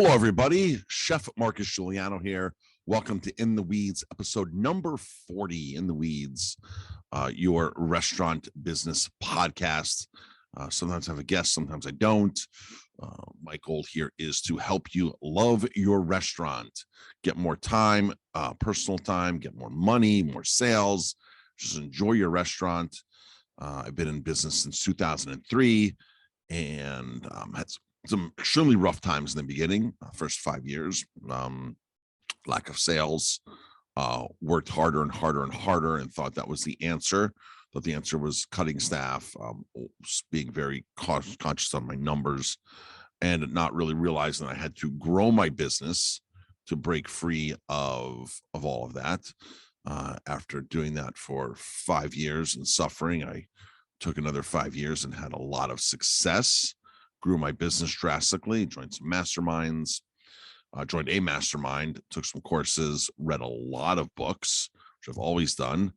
Hello, everybody. Chef Marcus Guiliano here. Welcome to In the Weeds, episode number 40, In the Weeds, your restaurant business podcast. Sometimes I have a guest, sometimes I don't. My goal here is to help you love your restaurant, get more time, personal time, get more money, more sales, just enjoy your restaurant. I've been in business since 2003 and had some extremely rough times in the beginning, first 5 years, lack of sales, worked harder and harder and harder and thought that was the answer. Thought the answer was cutting staff, being very conscious on my numbers, and not really realizing I had to grow my business to break free of all of that. After doing that for 5 years and suffering, I took another 5 years and had a lot of success, grew my business drastically, joined some masterminds, joined a mastermind, took some courses, read a lot of books, which I've always done,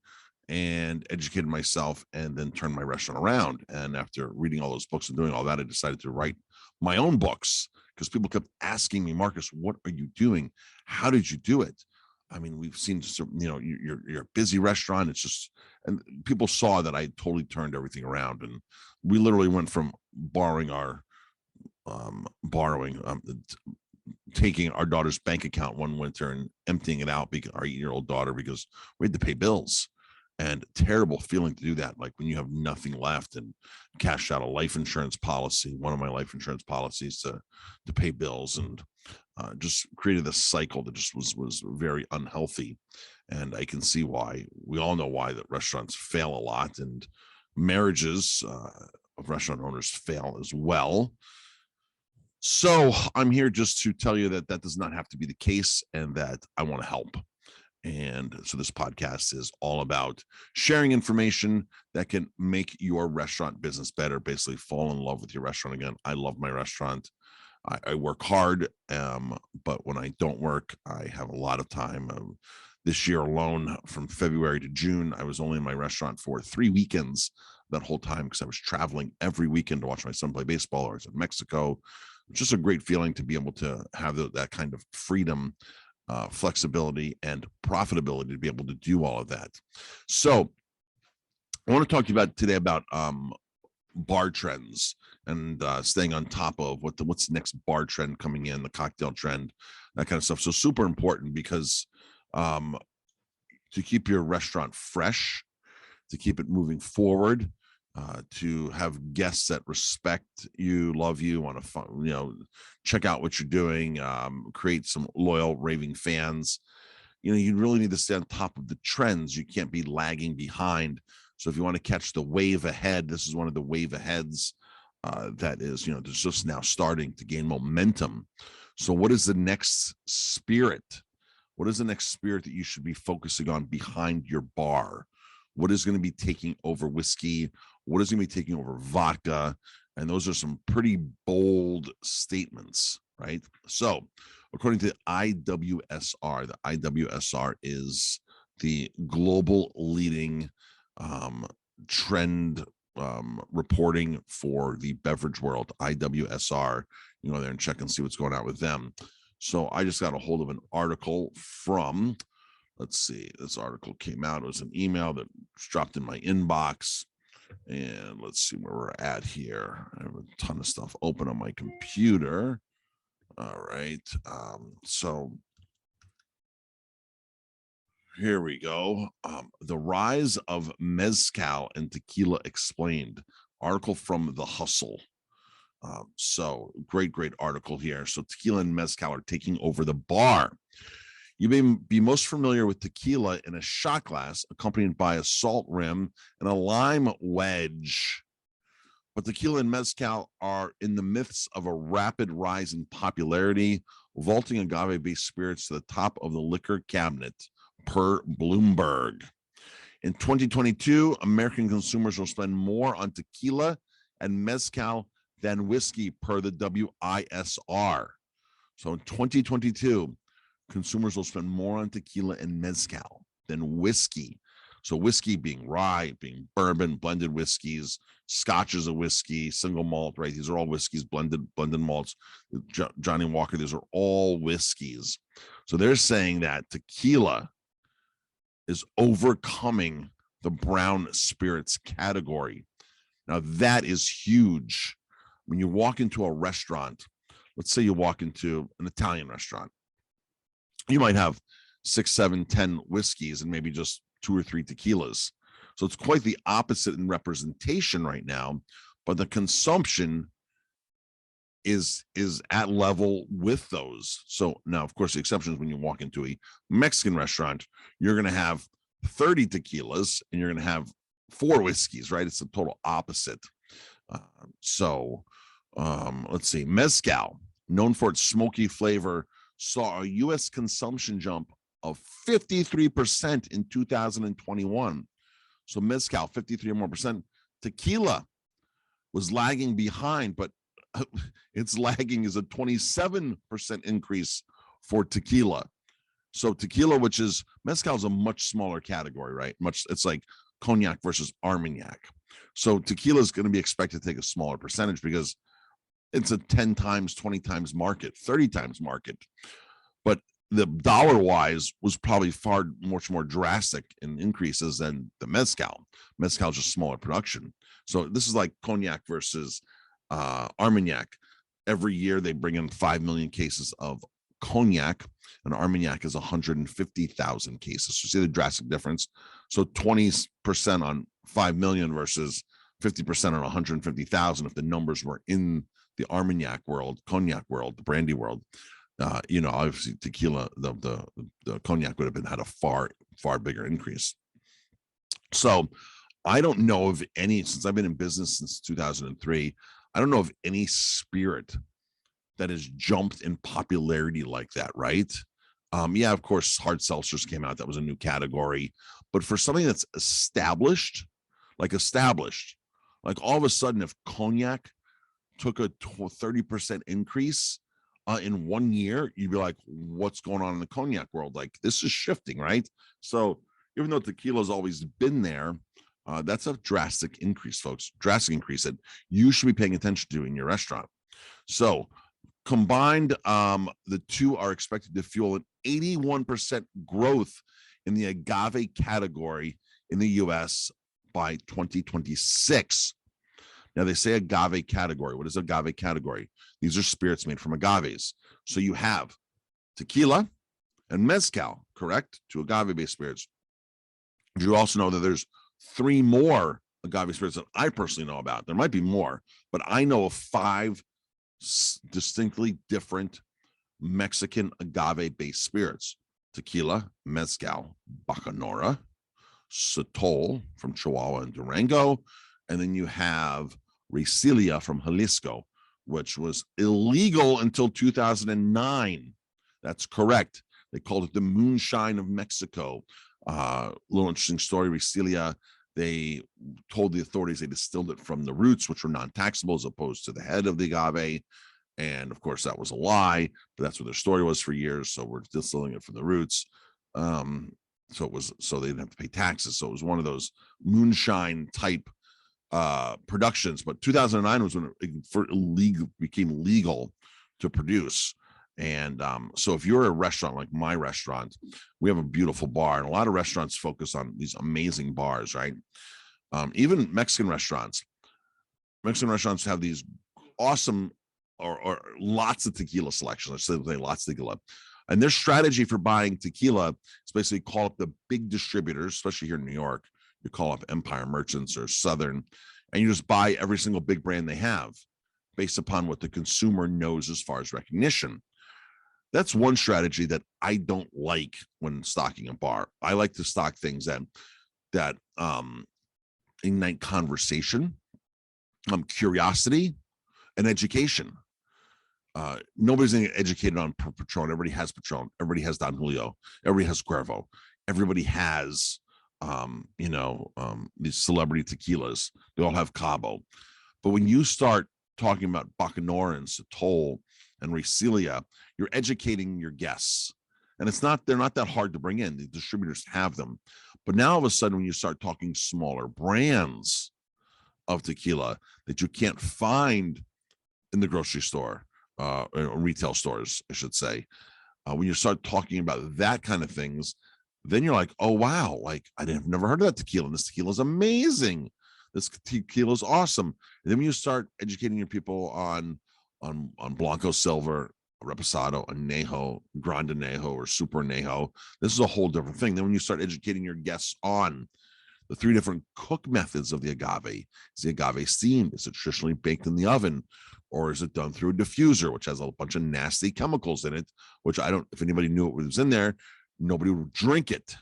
and educated myself, and then turned my restaurant around. And after reading all those books and doing all that, I decided to write my own books because people kept asking me, Marcus, what are you doing? How did you do it? I mean, we've seen, you're a busy restaurant. It's just, and people saw that I totally turned everything around. And we literally went from taking our daughter's bank account one winter and emptying it out, because our 8-year-old daughter, because we had to pay bills. And terrible feeling to do that, like when you have nothing left, and cashed out a life insurance policy, one of my life insurance policies, to pay bills, and just created this cycle that just was very unhealthy. And I can see why. We all know why that restaurants fail a lot, and marriages of restaurant owners fail as well. So I'm here just to tell you that does not have to be the case, and that I want to help. And so this podcast is all about sharing information that can make your restaurant business better, basically fall in love with your restaurant again. I love my restaurant. I work hard, but when I don't work, I have a lot of time. This year alone, from February to June, I was only in my restaurant for 3 weekends that whole time, because I was traveling every weekend to watch my son play baseball, or I was in Mexico. It's just a great feeling to be able to have that kind of freedom, flexibility, and profitability to be able to do all of that. So I want to talk to you today about bar trends, and staying on top of what's the next bar trend coming in, the cocktail trend, that kind of stuff. So super important, because to keep your restaurant fresh, to keep it moving forward, to have guests that respect you, love you, want to check out what you're doing, create some loyal raving fans. You really need to stay on top of the trends. You can't be lagging behind. So if you want to catch the wave ahead, this is one of the wave aheads that is, there's just now starting to gain momentum. So what is the next spirit? What is the next spirit that you should be focusing on behind your bar? What is going to be taking over whiskey? What is going to be taking over vodka? And those are some pretty bold statements, right? So according to IWSR, the IWSR is the global leading trend reporting for the beverage world. IWSR, you go there and check and see what's going on with them. So I just got a hold of an article from, let's see, this article came out. It was an email that was dropped in my inbox. And let's see where we're at here. I have a ton of stuff open on my computer. All right. So here we go. The rise of mezcal and tequila explained. Article from The Hustle. So great article here. So tequila and mezcal are taking over the bar. You may be most familiar with tequila in a shot glass, accompanied by a salt rim and a lime wedge. But tequila and mezcal are in the midst of a rapid rise in popularity, vaulting agave-based spirits to the top of the liquor cabinet, per Bloomberg. In 2022, American consumers will spend more on tequila and mezcal than whiskey, per the WISR. So in 2022, consumers will spend more on tequila and mezcal than whiskey. So whiskey being rye, being bourbon, blended whiskeys, Scotch is a whiskey, single malt, right? These are all whiskeys, blended malts. Johnny Walker, these are all whiskeys. So they're saying that tequila is overcoming the brown spirits category. Now that is huge. When you walk into a restaurant, let's say you walk into an Italian restaurant, you might have 6, 7, 10 whiskeys and maybe just 2 or 3 tequilas. So it's quite the opposite in representation right now, but the consumption is at level with those. So now, of course, the exception is when you walk into a Mexican restaurant, you're going to have 30 tequilas and you're going to have 4 whiskeys, right? It's the total opposite. Let's see. Mezcal, known for its smoky flavor, saw a U.S. consumption jump of 53% in 2021. So mezcal, 53 or more percent. Tequila was lagging behind, but it's lagging is a 27% increase for tequila. So tequila, which is mezcal, is a much smaller category, right? It's like cognac versus Armagnac. So tequila is going to be expected to take a smaller percentage because it's a 10 times, 20 times market, 30 times market. But the dollar wise was probably much more drastic in increases than the mezcal. Mezcal is just smaller production. So this is like cognac versus Armagnac. Every year they bring in 5 million cases of cognac, and Armagnac is 150,000 cases. So see the drastic difference. So 20% on 5 million versus 50% on 150,000. If the numbers were in the Armagnac world, cognac world, the brandy world, obviously tequila, the cognac would have had a far bigger increase. So I don't know of any, since I've been in business since 2003, I don't know of any spirit that has jumped in popularity like that, right? Yeah, of course, hard seltzers came out. That was a new category. But for something that's established, like all of a sudden, if cognac took a 30% increase in 1 year, you'd be like, what's going on in the cognac world? Like, this is shifting, right? So even though tequila's always been there, that's a drastic increase, folks. Drastic increase that you should be paying attention to in your restaurant. So combined, the two are expected to fuel an 81% growth in the agave category in the U.S. by 2026. Now, they say agave category. What is agave category? These are spirits made from agaves. So you have tequila and mezcal, correct? 2 agave-based spirits. You also know that there's 3 more agave spirits that I personally know about. There might be more, but I know of 5 distinctly different Mexican agave-based spirits: tequila, mezcal, bacanora, sotol from Chihuahua and Durango, and then you have Resilia from Jalisco, which was illegal until 2009. That's correct. They called it the moonshine of Mexico. Little interesting story. Resilia, they told the authorities they distilled it from the roots, which were non-taxable, as opposed to the head of the agave. And of course, that was a lie, but that's what their story was for years. So we're distilling it from the roots. So they didn't have to pay taxes. So it was one of those moonshine type productions. But 2009 was when it became legal to produce. And so if you're a restaurant like my restaurant, we have a beautiful bar, and a lot of restaurants focus on these amazing bars, right? Even Mexican restaurants have these awesome or lots of tequila selections. Let's say lots of tequila. And their strategy for buying tequila is basically call up the big distributors, especially here in New York. You call up Empire Merchants or Southern, and you just buy every single big brand they have based upon what the consumer knows as far as recognition. That's one strategy that I don't like when stocking a bar. I like to stock things that ignite conversation, curiosity, and education. Nobody's getting educated on Patron. Everybody has Patron. Everybody has Don Julio. Everybody has Cuervo. Everybody has, these celebrity tequilas. They all have Cabo. But when you start talking about Bacanora and Sotol and Resilia, you're educating your guests. And they're not that hard to bring in. The distributors have them. But now all of a sudden, when you start talking smaller brands of tequila that you can't find in the grocery store, or retail stores, I should say, when you start talking about that kind of things, then you're like, oh wow, like I've never heard of that tequila. And this tequila is amazing. This tequila is awesome. And then when you start educating your people on Blanco Silver, Reposado, Añejo, Grande Añejo, or Super Añejo, this is a whole different thing. Then when you start educating your guests on the 3 different cook methods of the agave, is the agave steamed? Is it traditionally baked in the oven? Or is it done through a diffuser, which has a bunch of nasty chemicals in it, which if anybody knew what was in there, nobody would drink it.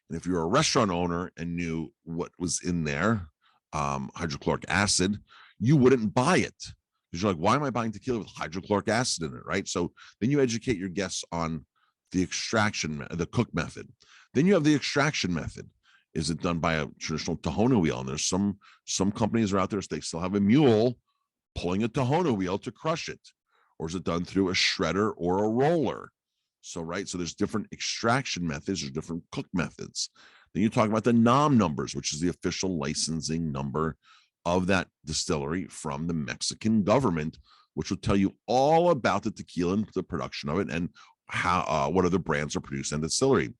And if you're a restaurant owner and knew what was in there, hydrochloric acid, you wouldn't buy it. Because you're like, why am I buying tequila with hydrochloric acid in it, right? So then you educate your guests on the the cook method. Then you have the extraction method. Is it done by a traditional Tahona wheel? And there's some companies are out there, they still have a mule pulling a Tahona wheel to crush it. Or is it done through a shredder or a roller? So there's different extraction methods or different cook methods. Then you talk about the NOM numbers, which is the official licensing number of that distillery from the Mexican government, which will tell you all about the tequila and the production of it and how what other brands are produced in the distillery.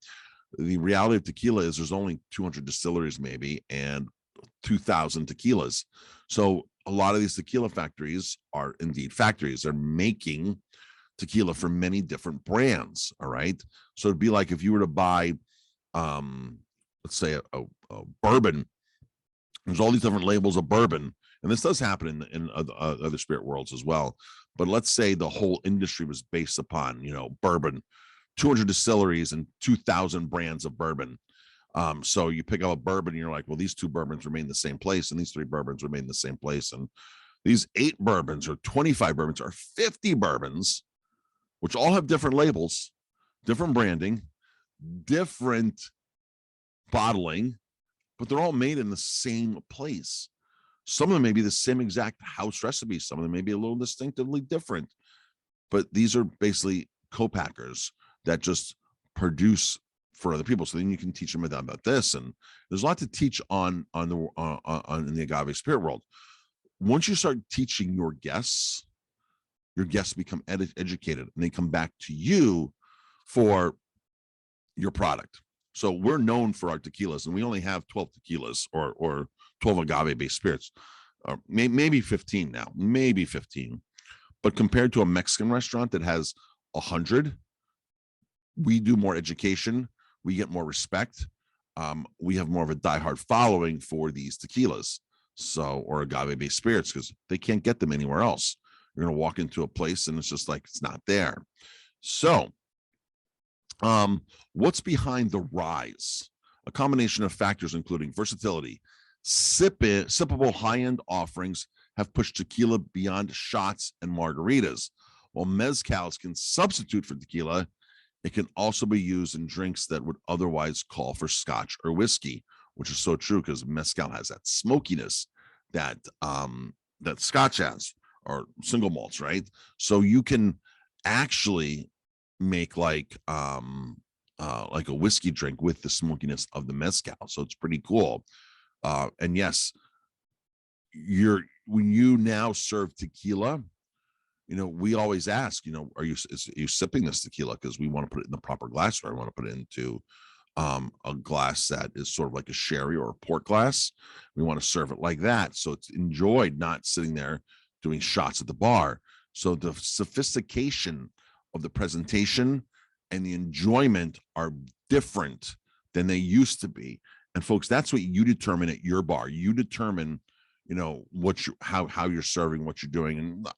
The reality of tequila is there's only 200 distilleries maybe and 2,000 tequilas. So a lot of these tequila factories are indeed factories. They're making tequila for many different brands. All right. So it'd be like if you were to buy, let's say a bourbon, there's all these different labels of bourbon. And this does happen in other spirit worlds as well. But let's say the whole industry was based upon, bourbon, 200 distilleries and 2,000 brands of bourbon. So you pick up a bourbon and you're like, well, these 2 bourbons remain the same place and these 3 bourbons remain the same place. And these 8 bourbons or 25 bourbons or 50 bourbons, which all have different labels, different branding, different bottling, but they're all made in the same place. Some of them may be the same exact house recipe. Some of them may be a little distinctively different, but these are basically co-packers that just produce for other people. So then you can teach them about this. And there's a lot to teach on in the agave spirit world. Once you start teaching your guests become educated and they come back to you for your product. So we're known for our tequilas and we only have 12 tequilas or 12 agave based spirits, maybe 15 now, maybe 15. But compared to a Mexican restaurant that has 100, we do more education. We get more respect. We have more of a diehard following for these tequilas. Or agave based spirits, because they can't get them anywhere else. You're going to walk into a place and it's just like, it's not there. So what's behind the rise? A combination of factors, including versatility, sippable high-end offerings have pushed tequila beyond shots and margaritas. While mezcals can substitute for tequila, it can also be used in drinks that would otherwise call for scotch or whiskey, which is so true because mezcal has that smokiness that scotch has, or single malts, right? So you can actually make like a whiskey drink with the smokiness of the mezcal. So it's pretty cool. And yes, when you now serve tequila, we always ask, are you sipping this tequila? Because we want to put it in the proper glassware. I want to put it into a glass that is sort of like a sherry or a port glass. We want to serve it like that. So it's enjoyed, not sitting there doing shots at the bar. So the sophistication of the presentation and the enjoyment are different than they used to be. And folks, that's what you determine at your bar. You determine, how you're serving, what you're doing. And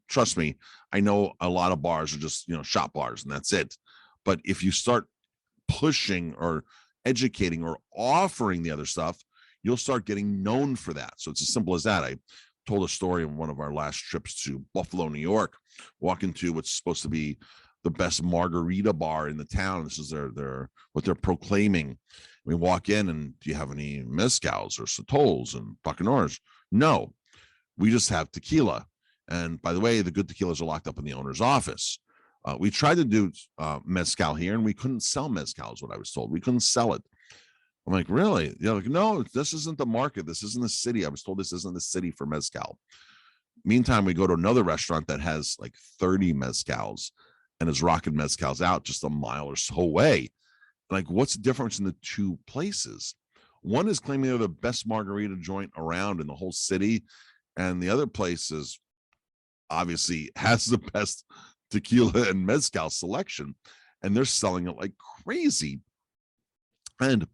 trust me, I know a lot of bars are just, shot bars and that's it. But if you start pushing or educating or offering the other stuff, you'll start getting known for that. So it's as simple as that. I told a story in one of our last trips to Buffalo, New York, walking to what's supposed to be the best margarita bar in the town. This is what they're proclaiming. We walk in and, do you have any mezcals or satols and bacanores? No, we just have tequila. And by the way, the good tequilas are locked up in the owner's office. We tried to do mezcal here, and we couldn't sell mezcal, is what I was told. We couldn't sell it. I'm like, really? They're like, no, this isn't the market. This isn't the city. I was told this isn't the city for mezcal. Meantime, we go to another restaurant that has like 30 mezcals and is rocking mezcals out just a mile or so away. Like, what's the difference in the two places? One is claiming they're the best margarita joint around in the whole city, and the other place is obviously has the best tequila and mezcal selection, and they're selling it like crazy. And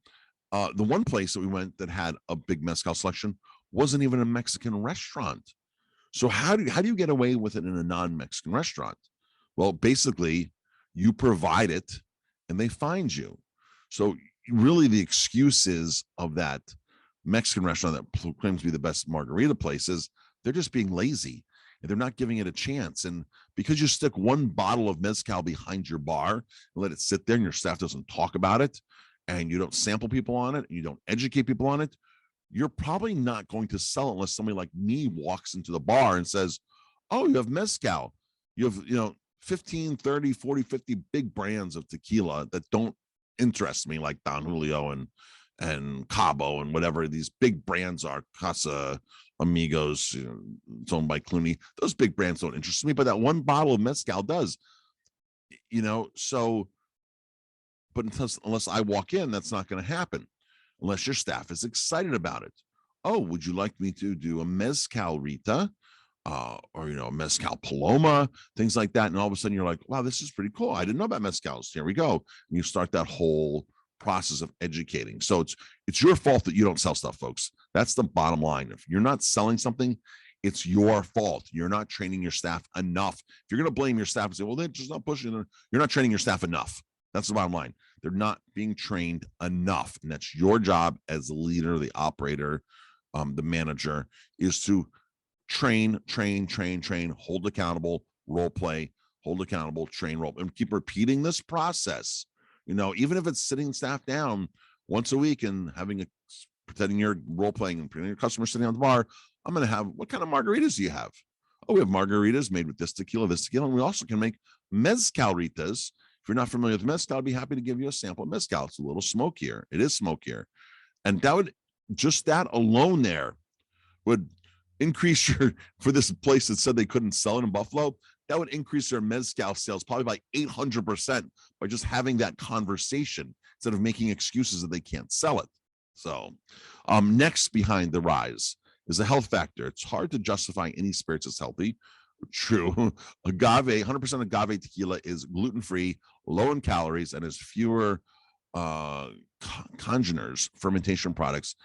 the one place that we went that had a big mezcal selection wasn't even a Mexican restaurant. So how do you get away with it in a non-Mexican restaurant? Well, basically, you provide it and they find you. So really the excuses of that Mexican restaurant that claims to be the best margarita places, they're just being lazy and they're not giving it a chance. And because you stick one bottle of mezcal behind your bar and let it sit there and your staff doesn't talk about it, and you don't sample people on it, and you don't educate people on it, you're probably not going to sell it unless somebody like me walks into the bar and says, oh, you have mezcal. You have, 15, 30, 40, 50 big brands of tequila that don't interest me, like Don Julio and Cabo and whatever these big brands are, Casa Amigos, it's owned by Clooney. Those big brands don't interest me, but that one bottle of mezcal does, so, but unless I walk in, that's not going to happen unless your staff is excited about it. Oh, would you like me to do a mezcal Rita or, a mezcal Paloma, things like that? And all of a sudden you're like, wow, this is pretty cool. I didn't know about mezcals. Here we go. And you start that whole process of educating. So it's your fault that you don't sell stuff, folks. That's the bottom line. If you're not selling something, it's your fault. You're not training your staff enough. If you're going to blame your staff and say, well, they're just not pushing it, you're not training your staff enough. That's the bottom line. They're not being trained enough. And that's your job as the leader, the operator, the manager, is to train, hold accountable, role play, hold accountable, train, role, and keep repeating this process. Even if it's sitting staff down once a week and pretending you're role playing and pretending your customer sitting on the bar, I'm going to have, what kind of margaritas do you have? Oh, we have margaritas made with this tequila, and we also can make mezcalritas. If you're not familiar with mezcal, I'd be happy to give you a sample of mezcal. It's a little smokier. It is smokier. And that alone there would increase for this place that said they couldn't sell it in Buffalo, that would increase their mezcal sales probably by 800% by just having that conversation instead of making excuses that they can't sell it. So next behind the rise is the health factor. It's hard to justify any spirits as healthy. True. Agave, 100% agave tequila is gluten-free, low in calories, and has fewer congeners, fermentation products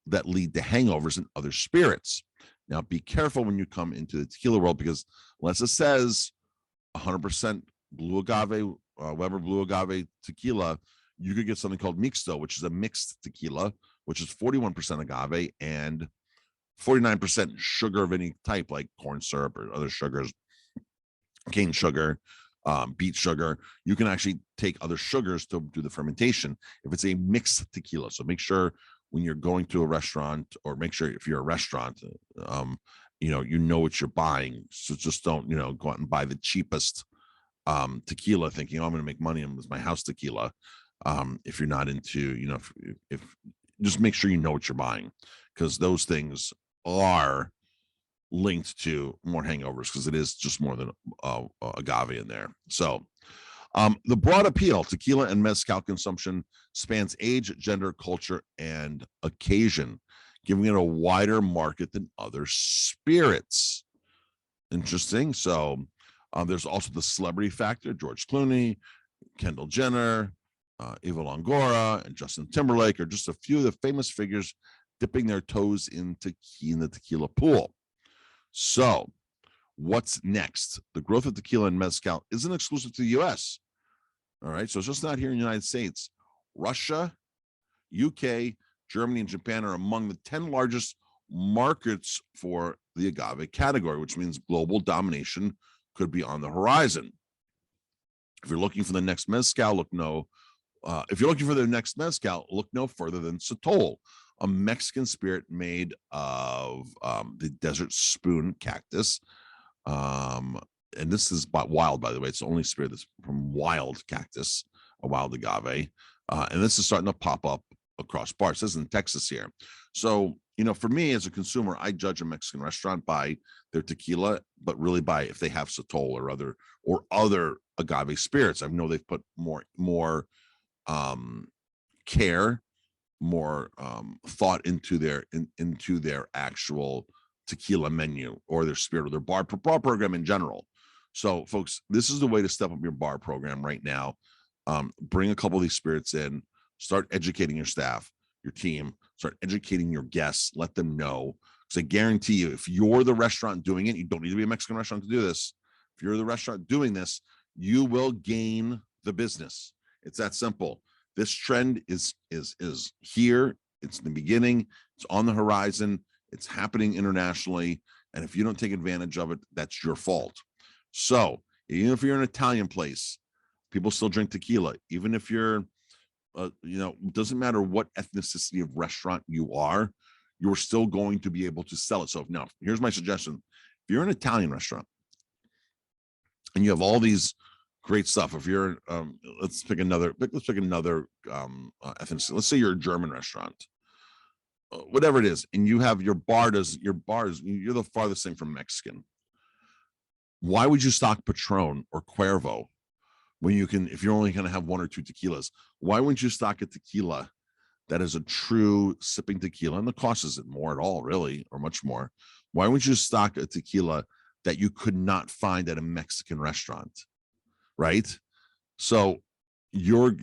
that lead to hangovers and other spirits. Now, be careful when you come into the tequila world, because unless it says 100% blue agave, Weber blue agave tequila, you could get something called mixto, which is a mixed tequila, which is 41% agave and 49% sugar of any type, like corn syrup or other sugars, cane sugar, beet sugar. You can actually take other sugars to do the fermentation if it's a mixed tequila. So make sure when you're going to a restaurant, or make sure if you're a restaurant, you know what you're buying. So just don't, go out and buy the cheapest tequila thinking, oh, I'm going to make money and it's my house tequila. If you're not into, if just make sure you know what you're buying, because those things are linked to more hangovers, because it is just more than agave in there. So the broad appeal, tequila and mezcal consumption spans age, gender, culture, and occasion, giving it a wider market than other spirits. Interesting. So there's also the celebrity factor. George Clooney, Kendall Jenner, Eva Longoria, and Justin Timberlake are just a few of the famous figures dipping their toes in the tequila pool. So what's next? The growth of tequila and mezcal isn't exclusive to the U.S. All right. So it's just not here in the United States. Russia, UK, Germany, and Japan are among the 10 largest markets for the agave category, which means global domination could be on the horizon. If you're looking for the next mezcal, look no further than Sotol, a Mexican spirit made of the desert spoon cactus. and this is wild, by the way. It's the only spirit that's from wild cactus, a wild agave. And this is starting to pop up across bars. This is in Texas here. So, for me as a consumer, I judge a Mexican restaurant by their tequila, but really by if they have Sotol or other agave spirits. I know they've put more care, more thought into their actual tequila menu or their spirit or their bar program in general. So, folks, this is the way to step up your bar program right now. Bring a couple of these spirits in, start educating your staff, your team, start educating your guests, let them know. Because I guarantee you, if you're the restaurant doing it, you don't need to be a Mexican restaurant to do this. If you're the restaurant doing this, you will gain the business. It's that simple. This trend is here. It's in the beginning. It's on the horizon. It's happening internationally. And if you don't take advantage of it, that's your fault. So even if you're an Italian place, people still drink tequila. Even if you're, doesn't matter what ethnicity of restaurant you're still going to be able to sell it. So now, here's my suggestion. If you're an Italian restaurant and you have all these great stuff, if you're, let's pick another ethnicity. Let's say you're a German restaurant, whatever it is, and you have your bars, you're the farthest thing from Mexican. Why would you stock Patron or Cuervo when you can, if you're only going to have one or two tequilas? Why wouldn't you stock a tequila that is a true sipping tequila, and the cost isn't more at all, really, or much more? Why wouldn't you stock a tequila that you could not find at a Mexican restaurant, right? So you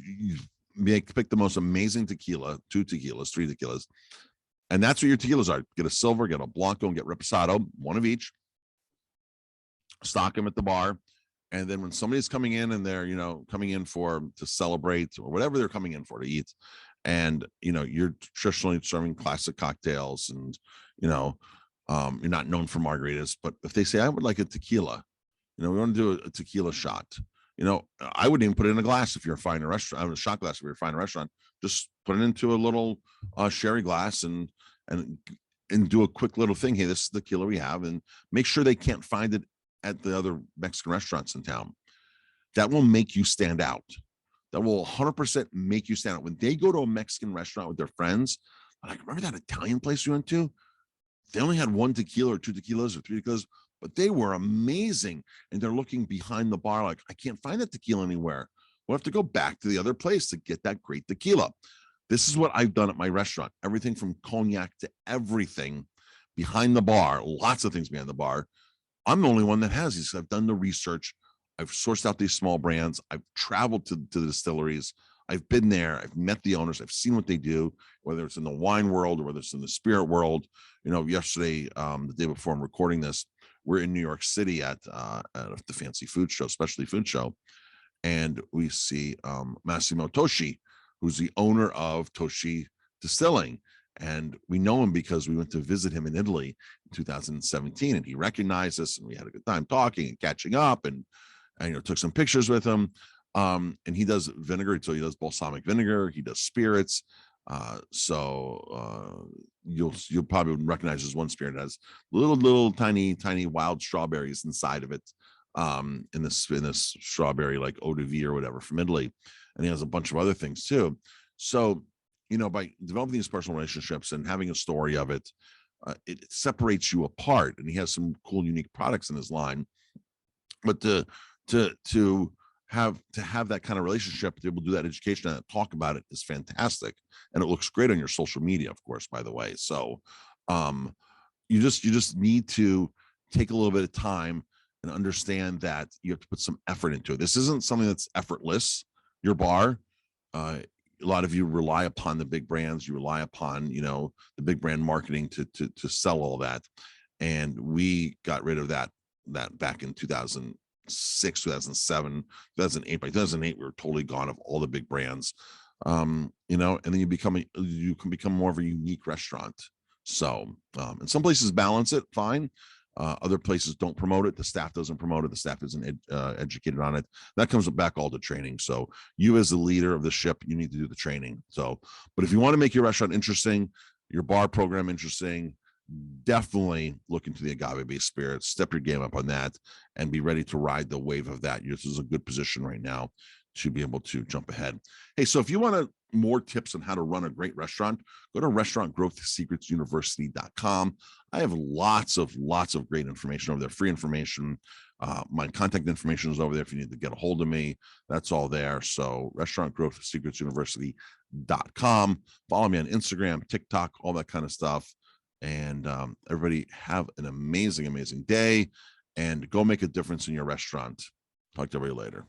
pick the most amazing tequila, 2 tequilas, 3 tequilas, and that's what your tequilas are. Get a silver, get a blanco, and get reposado, one of each. Stock them at the bar, and then when somebody's coming in and they're coming in to celebrate or whatever they're coming in for, to eat, and you're traditionally serving classic cocktails, and you're not known for margaritas, but if they say, I would like a tequila, we want to do a tequila shot, I wouldn't even put it in a glass if you're a fine restaurant, a shot glass if you're a fine restaurant. Just put it into a little sherry glass and do a quick little thing. Hey, this is the tequila we have, and make sure they can't find it at the other Mexican restaurants in town. That will make you stand out. That will 100% make you stand out. When they go to a Mexican restaurant with their friends, like, remember that Italian place we went to? They only had 1 tequila or 2 tequilas or 3 tequilas, but they were amazing. And they're looking behind the bar like, I can't find that tequila anywhere. We'll have to go back to the other place to get that great tequila. This is what I've done at my restaurant. Everything from cognac to everything behind the bar, lots of things behind the bar. I'm the only one that has these. I've done the research. I've sourced out these small brands. I've traveled to the distilleries. I've been there. I've met the owners. I've seen what they do, whether it's in the wine world or whether it's in the spirit world. Yesterday, the day before I'm recording this, we're in New York City at the fancy food show, specialty food show. And we see Massimo Toshi, who's the owner of Toshi Distilling. And we know him because we went to visit him in Italy in 2017, and he recognized us, and we had a good time talking and catching up, and took some pictures with him. And he does vinegar, so he does balsamic vinegar, he does spirits. So you'll probably recognize this one spirit. It has little tiny wild strawberries inside of it, in this strawberry like eau de vie or whatever from Italy, and he has a bunch of other things too. So by developing these personal relationships and having a story of it, it separates you apart. And he has some cool, unique products in his line. But to have that kind of relationship, to be able to do that education and talk about it is fantastic, and it looks great on your social media, of course, by the way. So, you just need to take a little bit of time and understand that you have to put some effort into it. This isn't something that's effortless. Your bar. A lot of you rely upon the big brands. You rely upon, the big brand marketing to sell all that. And we got rid of that back in 2006, 2007, 2008. By 2008, we were totally gone of all the big brands. And then you can become more of a unique restaurant. So, and some places balance it fine. Other places don't promote it. The staff doesn't promote it. The staff isn't educated on it. That comes back all to training. So you as the leader of the ship, you need to do the training. So, but if you want to make your restaurant interesting, your bar program interesting, definitely look into the agave-based spirits, step your game up on that, and be ready to ride the wave of that. This is a good position right now to be able to jump ahead. Hey, so if you want more tips on how to run a great restaurant, go to restaurantgrowthsecretsuniversity.com. I have lots of great information over there, free information. My contact information is over there if you need to get a hold of me. That's all there. So restaurantgrowthsecretsuniversity.com. Follow me on Instagram, TikTok, all that kind of stuff. And everybody have an amazing day, and go make a difference in your restaurant. Talk to everybody later.